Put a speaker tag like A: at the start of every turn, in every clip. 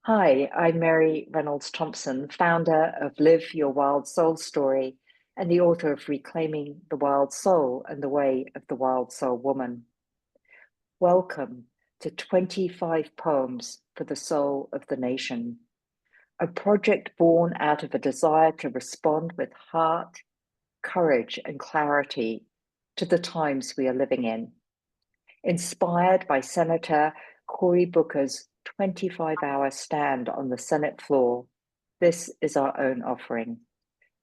A: Hi, I'm Mary Reynolds Thompson, founder of Live Your Wild Soul Story and the author of Reclaiming the Wild Soul and the Way of the Wild Soul Woman. Welcome to 25 Poems for the Soul of the Nation, a project born out of a desire to respond with heart, courage, and clarity to the times we are living in. Inspired by Senator Cory Booker's 25-hour stand on the Senate floor, this is our own offering.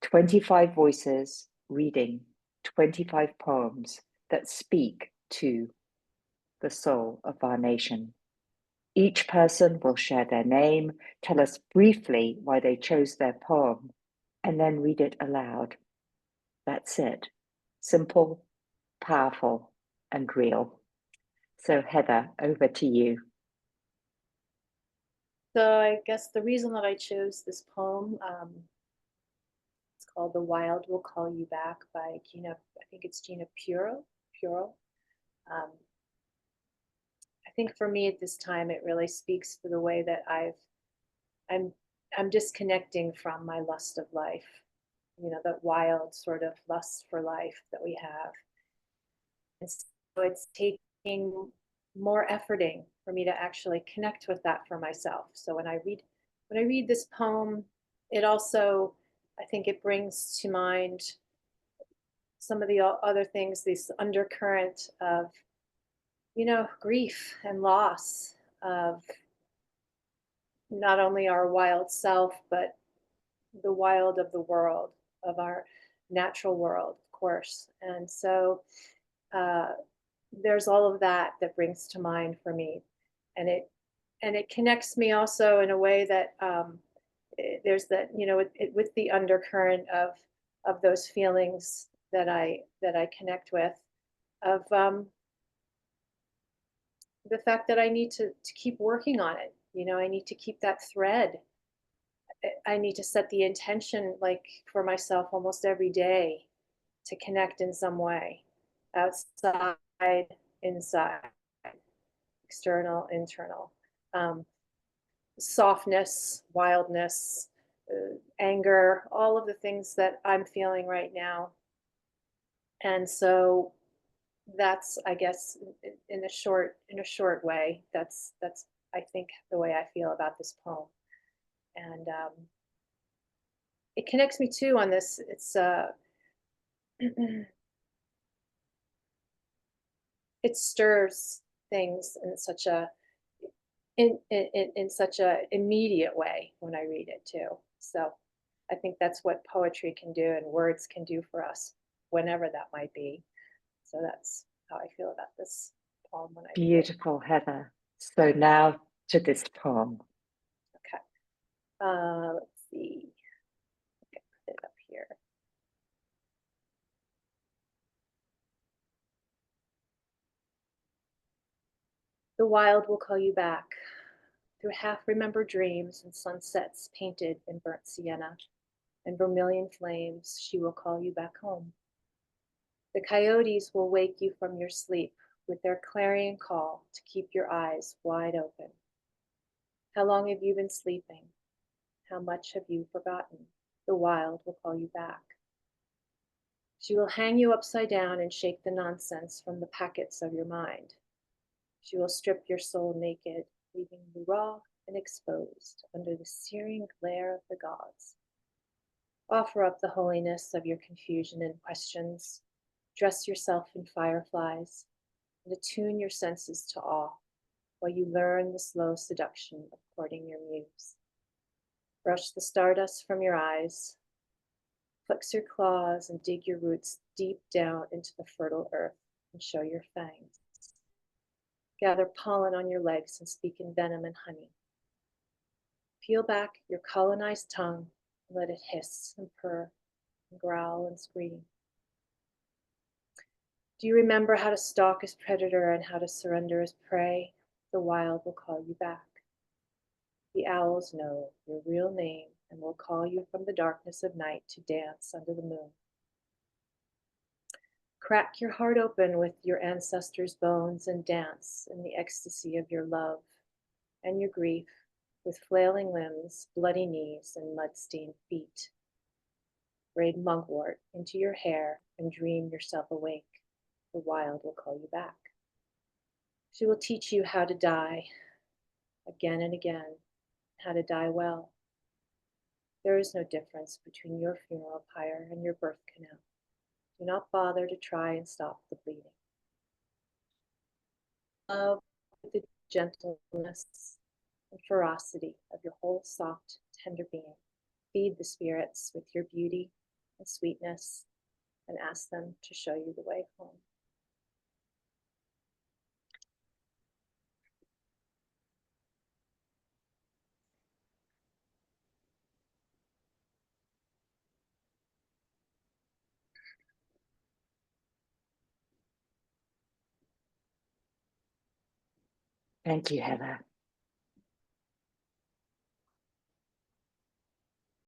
A: 25 voices reading 25 poems that speak to the soul of our nation. Each person will share their name, tell us briefly why they chose their poem, and then read it aloud. That's it. Simple, powerful, and real. So Heather, over to you.
B: So I guess the reason that I chose this poem, it's called "The Wild Will Call You Back" by Gina. I think it's Gina Puorro. Puorro. Um, I think for me at this time, it really speaks to the way that I'm I'm disconnecting from my lust of life. You know, that wild sort of lust for life that we have, and so it's taking more efforting for me to actually connect with that for myself. So when I read this poem, it also, I think it brings to mind some of the other things, this undercurrent of, grief and loss of not only our wild self, but the wild of the world, of our natural world, of course. And so uh, there's all of that that brings to mind for me, and it connects me also in a way that there's that, with the undercurrent of those feelings that I connect with, of the fact that I need to keep working on it. I need to keep that thread. I need to set the intention, like, for myself almost every day, to connect in some way, outside, inside, external, internal. Um, Softness, wildness, anger, all of the things that I'm feeling right now. And so that's, I guess, in a short way, that's I think the way I feel about this poem. And it connects me too on this. It's it stirs things in such a immediate way when I read it too. So I think that's what poetry can do and words can do for us, whenever that might be. So that's how I feel about this poem when I read it.
A: Beautiful, Heather. So now to this poem.
B: Okay. Let's see. Okay, put it up here. The wild will call you back through half-remembered dreams and sunsets painted in burnt sienna and vermilion flames. She will call you back home. The coyotes will wake you from your sleep with their clarion call to keep your eyes wide open. How long have you been sleeping? How much have you forgotten? The wild will call you back. She will hang you upside down and shake the nonsense from the packets of your mind. She will strip your soul naked, leaving you raw and exposed under the searing glare of the gods. Offer up the holiness of your confusion and questions. Dress yourself in fireflies and attune your senses to awe while you learn the slow seduction of courting your muse. Brush the stardust from your eyes, flex your claws and dig your roots deep down into the fertile earth and show your fangs. Gather pollen on your legs and speak in venom and honey. Peel back your colonized tongue and let it hiss and purr and growl and scream. Do you remember how to stalk as predator and how to surrender as prey? The wild will call you back. The owls know your real name and will call you from the darkness of night to dance under the moon. Crack your heart open with your ancestors' bones and dance in the ecstasy of your love and your grief with flailing limbs, bloody knees, and mud-stained feet. Braid mugwort into your hair and dream yourself awake. The wild will call you back. She will teach you how to die again and again, how to die well. There is no difference between your funeral pyre and your birth canal. Do not bother to try and stop the bleeding. Love with the gentleness and ferocity of your whole soft, tender being. Feed the spirits with your beauty and sweetness and ask them to show you the way home.
A: Thank you, Heather.